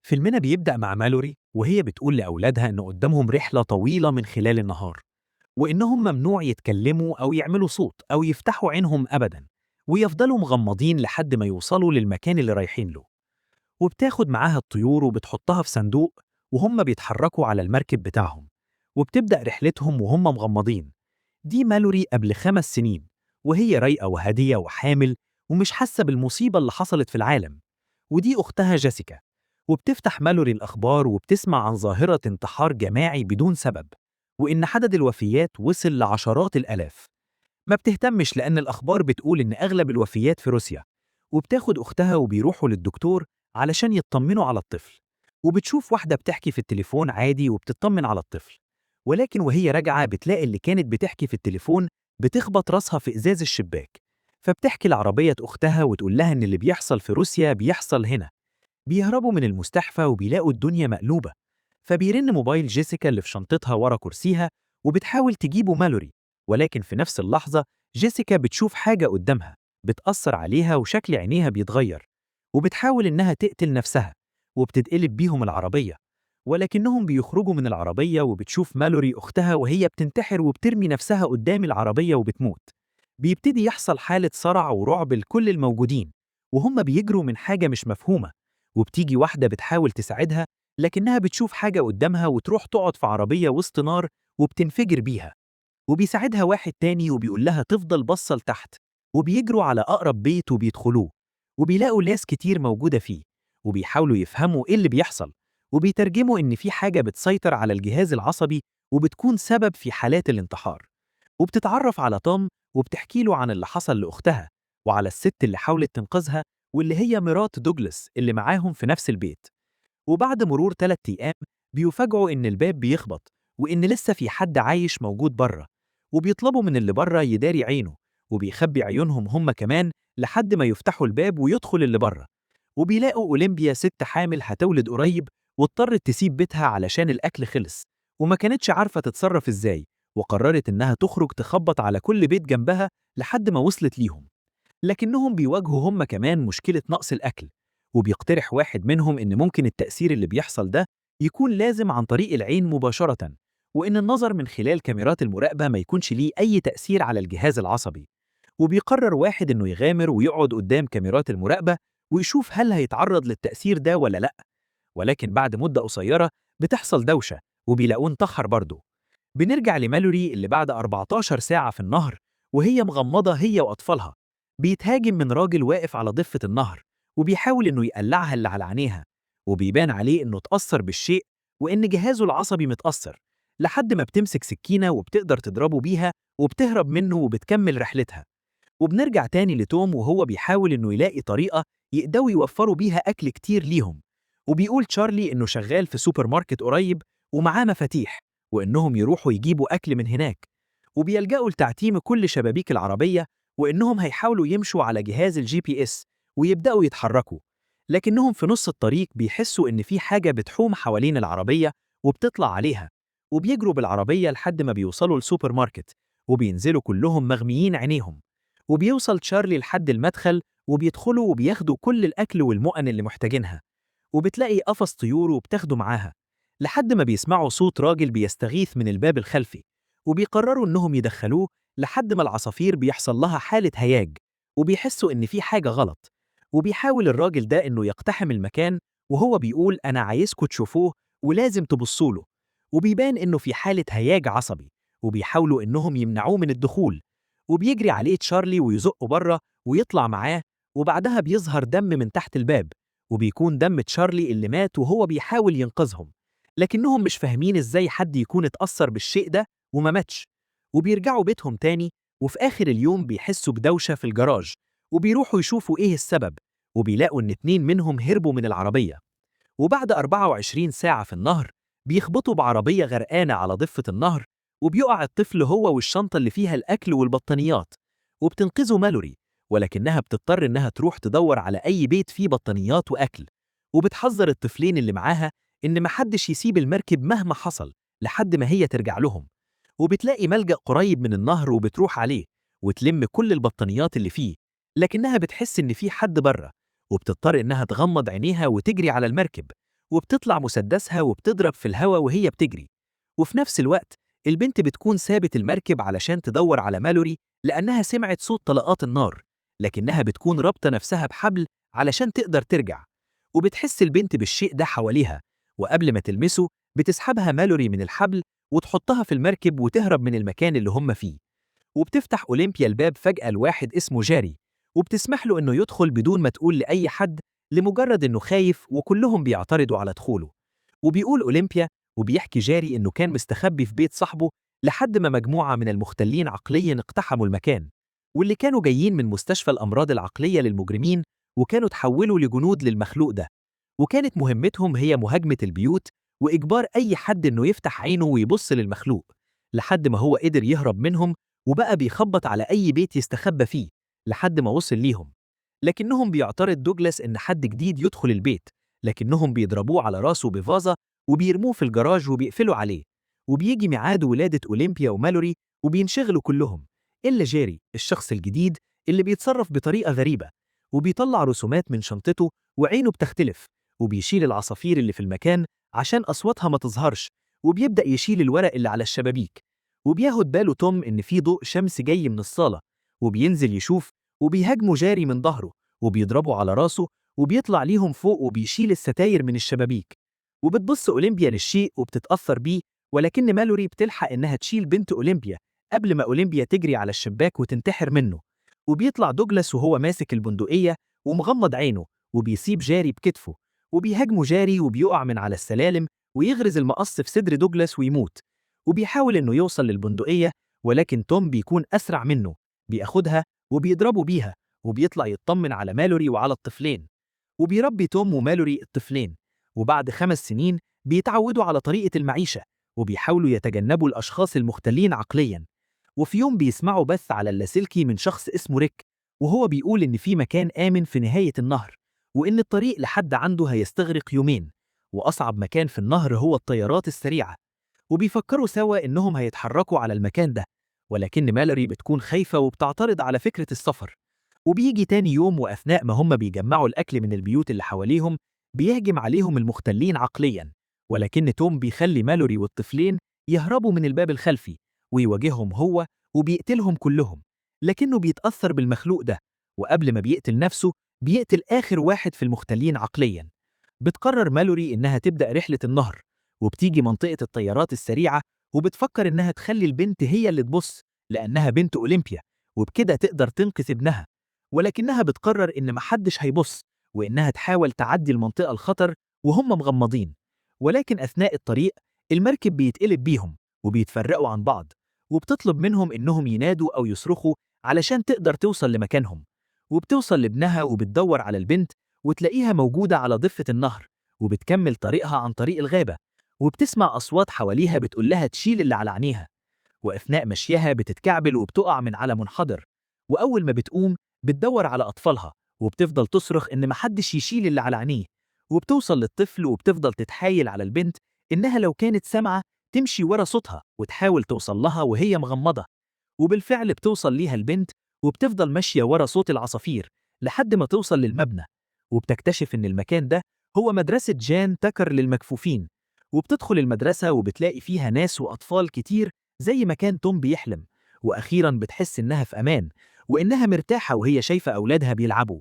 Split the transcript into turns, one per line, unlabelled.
فيلمنا بيبدأ مع مالوري وهي بتقول لأولادها إن قدامهم رحلة طويلة من خلال النهار، وإنهم ممنوع يتكلموا أو يعملوا صوت أو يفتحوا عينهم أبداً، ويفضلوا مغمضين لحد ما يوصلوا للمكان اللي رايحين له. وبتاخد معاها الطيور وبتحطها في صندوق، وهم بيتحركوا على المركب بتاعهم، وبتبدأ رحلتهم وهم مغمضين. دي مالوري قبل 5 سنين، وهي رايقة وهادية وحامل، ومش حاسة بالمصيبة اللي حصلت في العالم. ودي أختها جيسيكا، وبتفتح مالوري الأخبار وبتسمع عن ظاهرة انتحار جماعي بدون سبب، وإن عدد الوفيات وصل لعشرات الآلاف. ما بتهتمش لأن الأخبار بتقول إن أغلب الوفيات في روسيا، وبتاخد أختها وبيروحوا للدكتور علشان يطمنوا على الطفل. وبتشوف واحدة بتحكي في التليفون عادي وبتطمن على الطفل، ولكن وهي راجعة بتلاقي اللي كانت بتحكي في التليفون بتخبط راسها في إزاز الشباك. فبتحكي لعربية أختها وتقول لها إن اللي بيحصل في روسيا بيحصل هنا. بيهربوا من المستشفى وبيلاقوا الدنيا مقلوبة. فبيرن موبايل جيسيكا اللي في شنطتها ورا كرسيها، وبتحاول تجيبه مالوري. ولكن في نفس اللحظة جيسيكا بتشوف حاجة قدامها بتأثر عليها وشكل عينيها بيتغير، وبتحاول إنها تقتل نفسها، وبتتقلب بيهم العربية. ولكنهم بيخرجوا من العربية وبتشوف مالوري أختها وهي بتنتحر وبترمي نفسها قدام العربية وبتموت. بيبتدي يحصل حالة صرع ورعب لكل الموجودين، وهم بيجروا من حاجة مش مفهومة. وبتيجي واحدة بتحاول تساعدها، لكنها بتشوف حاجة قدامها وتروح تقعد في عربية وسط نار وبتنفجر بيها. وبيساعدها واحد تاني وبيقول لها تفضل بصة لتحت، وبيجروا على أقرب بيت وبيدخلوه، وبيلاقوا ناس كتير موجودة فيه، وبيحاولوا يفهموا إيه اللي بيحصل. وبيترجموا إن في حاجة بتسيطر على الجهاز العصبي وبتكون سبب في حالات الانتحار. وبتتعرف على توم وبتحكي له عن اللي حصل لأختها، وعلى الست اللي حاولت تنقذها، واللي هي مرات دوجلاس اللي معاهم في نفس البيت. وبعد مرور 3 أيام بيفاجئوا إن الباب بيخبط، وإن لسه في حد عايش موجود بره. وبيطلبوا من اللي بره يداري عينه، وبيخبي عيونهم هم كمان لحد ما يفتحوا الباب ويدخل اللي بره. وبيلاقوا أولمبيا ست حامل هتولد قريب، واضطرت تسيب بيتها علشان الأكل خلص، وما كانتش عارفة تتصرف إزاي. وقررت إنها تخرج تخبط على كل بيت جنبها لحد ما وصلت ليهم. لكنهم بيواجهوا هم كمان مشكلة نقص الأكل. وبيقترح واحد منهم إن ممكن التأثير اللي بيحصل ده يكون لازم عن طريق العين مباشرة، وإن النظر من خلال كاميرات المراقبة ما يكونش ليه أي تأثير على الجهاز العصبي. وبيقرر واحد إنه يغامر ويقعد قدام كاميرات المراقبة ويشوف هل هيتعرض للتأثير ده ولا لأ. ولكن بعد مدة قصيرة بتحصل دوشة، وبيلاقوه انتحر برضه. بنرجع لمالوري اللي بعد 14 ساعة في النهر وهي مغمضة هي وأطفالها. بيتهاجم من راجل واقف على ضفة النهر، وبيحاول إنه يقلعها اللي على عينيها. وبيبان عليه إنه اتأثر بالشيء، وإن جهازه العصبي متأثر. لحد ما بتمسك سكينة وبتقدر تضربه بيها، وبتهرب منه وبتكمل رحلتها. وبنرجع تاني لتوم وهو بيحاول إنه يلاقي طريقة يقدروا يوفروا بيها أكل كتير ليهم. وبيقول تشارلي إنه شغال في سوبر ماركت قريب ومعاه مفاتيح، وإنهم يروحوا يجيبوا أكل من هناك. وبيلجأوا لتعتيم كل شبابيك العربية، وإنهم هيحاولوا يمشوا على جهاز الجي بي اس ويبدأوا يتحركوا. لكنهم في نص الطريق بيحسوا إن في حاجة بتحوم حوالين العربية وبتطلع عليها. وبيجروا بالعربية لحد ما بيوصلوا السوبر ماركت، وبينزلوا كلهم مغميين عينيهم. وبيوصل تشارلي لحد المدخل، وبيدخلوا وبياخدوا كل الأكل والمؤن اللي محتاجينها. وبتلاقي قفص طيور وبتاخده معاها، لحد ما بيسمعوا صوت راجل بيستغيث من الباب الخلفي. وبيقرروا إنهم يدخلوه لحد ما العصافير بيحصل لها حالة هياج، وبيحسوا إن في حاجة غلط. وبيحاول الراجل ده إنه يقتحم المكان، وهو بيقول أنا عايزكوا تشوفوه ولازم تبصوله. وبيبان إنه في حالة هياج عصبي، وبيحاولوا إنهم يمنعوه من الدخول. وبيجري عليه تشارلي ويزقه بره ويطلع معاه. وبعدها بيظهر دم من تحت الباب، وبيكون دم تشارلي اللي مات وهو بيحاول ينقذهم. لكنهم مش فاهمين إزاي حد يكون اتأثر بالشيء ده وما ماتش. وبيرجعوا بيتهم تاني، وفي آخر اليوم بيحسوا بدوشة في الجراج، وبيروحوا يشوفوا إيه السبب. وبيلاقوا إن 2 منهم هربوا من العربية. وبعد 24 ساعة في النهر بيخبطوا بعربية غرقانة على ضفة النهر، وبيقع الطفل هو والشنطة اللي فيها الأكل والبطانيات. وبتنقذه مالوري، ولكنها بتضطر إنها تروح تدور على أي بيت فيه بطانيات وأكل. وبتحذر الطفلين اللي معاها إن محدش يسيب المركب مهما حصل لحد ما هي ترجع لهم. وبتلاقي ملجأ قريب من النهر وبتروح عليه وتلم كل البطانيات اللي فيه. لكنها بتحس إن في حد بره، وبتضطر إنها تغمض عينيها وتجري على المركب. وبتطلع مسدسها وبتضرب في الهواء وهي بتجري. وفي نفس الوقت البنت بتكون سابت المركب علشان تدور على مالوري لأنها سمعت صوت طلقات النار، لكنها بتكون رابطة نفسها بحبل علشان تقدر ترجع. وبتحس البنت بالشيء ده حواليها، وقبل ما تلمسه بتسحبها مالوري من الحبل وتحطها في المركب وتهرب من المكان اللي هم فيه. وبتفتح أولمبيا الباب فجأة لواحد اسمه جاري، وبتسمح له إنه يدخل بدون ما تقول لأي حد، لمجرد إنه خايف، وكلهم بيعترضوا على دخوله. وبيقول أولمبيا وبيحكي جاري إنه كان مستخبي في بيت صاحبه لحد ما مجموعة من المختلين عقليا اقتحموا المكان، واللي كانوا جايين من مستشفى الأمراض العقلية للمجرمين، وكانوا تحولوا لجنود للمخلوق ده. وكانت مهمتهم هي مهاجمة البيوت وإجبار أي حد إنه يفتح عينه ويبص للمخلوق، لحد ما هو قدر يهرب منهم وبقى بيخبط على أي بيت يستخبى فيه لحد ما وصل ليهم. لكنهم بيعترض دوجلاس إن حد جديد يدخل البيت، لكنهم بيضربوه على راسه بفازة وبيرموه في الجراج وبيقفلوا عليه. وبيجي ميعاد ولادة أولمبيا ومالوري وبينشغلوا كلهم إلا جيري الشخص الجديد اللي بيتصرف بطريقة غريبة، وبيطلع رسومات من شنطته وعينه بتختلف، وبيشيل العصافير اللي في المكان عشان أصواتها ما تظهرش، وبيبدأ يشيل الورق اللي على الشبابيك. وبياخد باله توم إن في ضوء شمس جاي من الصالة، وبينزل يشوف، وبيهاجموا جاري من ظهره وبيضربوا على راسه، وبيطلع ليهم فوق وبيشيل الستاير من الشبابيك. وبتبص أولمبيا للشيء وبتتأثر بيه، ولكن مالوري بتلحق إنها تشيل بنت أولمبيا قبل ما أولمبيا تجري على الشباك وتنتحر منه. وبيطلع دوجلاس وهو ماسك البندقية ومغمض عينه، وبيسيب جاري بكتفه، وبيهاجموا جاري وبيقع من على السلالم ويغرز المقص في صدر دوجلاس ويموت. وبيحاول إنه يوصل للبندقية، ولكن توم بيكون أسرع منه، بياخدها وبيضربوا بيها، وبيطلع يطمن على مالوري وعلى الطفلين. وبيربي توم ومالوري الطفلين، وبعد 5 سنين بيتعودوا على طريقة المعيشة، وبيحاولوا يتجنبوا الأشخاص المختلين عقلياً. وفي يوم بيسمعوا بث على اللاسلكي من شخص اسمه ريك، وهو بيقول إن في مكان آمن في نهاية النهر، وإن الطريق لحد عنده هيستغرق يومين، وأصعب مكان في النهر هو الطيارات السريعة. وبيفكروا سوا إنهم هيتحركوا على المكان ده، ولكن مالوري بتكون خايفة وبتعترض على فكرة السفر. وبيجي تاني يوم، وأثناء ما هم بيجمعوا الأكل من البيوت اللي حواليهم بيهجم عليهم المختلين عقلياً، ولكن توم بيخلي مالوري والطفلين يهربوا من الباب الخلفي ويواجههم هو، وبيقتلهم كلهم. لكنه بيتأثر بالمخلوق ده، وقبل ما بيقتل نفسه بيقتل آخر واحد في المختلين عقلياً. بتقرر مالوري إنها تبدأ رحلة النهر، وبتيجي منطقة الطيارات السريعة، وبتفكر إنها تخلي البنت هي اللي تبص لأنها بنت أولمبيا، وبكده تقدر تنقذ ابنها. ولكنها بتقرر إن محدش هيبص، وإنها تحاول تعدي المنطقة الخطر وهم مغمضين. ولكن أثناء الطريق المركب بيتقلب بيهم وبيتفرقوا عن بعض، وبتطلب منهم إنهم ينادوا أو يصرخوا علشان تقدر توصل لمكانهم. وبتوصل لابنها وبتدور على البنت، وتلاقيها موجودة على ضفة النهر، وبتكمل طريقها عن طريق الغابة، وبتسمع أصوات حواليها بتقول لها تشيل اللي على عينيها. وأثناء مشيها بتتكعبل وبتقع من على منحدر، وأول ما بتقوم بتدور على أطفالها، وبتفضل تصرخ إن محدش يشيل اللي على عينيه. وبتوصل للطفل وبتفضل تتحايل على البنت إنها لو كانت سامعة تمشي ورا صوتها وتحاول توصل لها وهي مغمضة. وبالفعل بتوصل ليها البنت، وبتفضل ماشية ورا صوت العصافير لحد ما توصل للمبنى، وبتكتشف إن المكان ده هو مدرسة جان تاكر للمكفوفين. وبتدخل المدرسة وبتلاقي فيها ناس وأطفال كتير زي ما كان توم بيحلم. وأخيراً بتحس إنها في أمان، وإنها مرتاحة وهي شايفة أولادها بيلعبوا.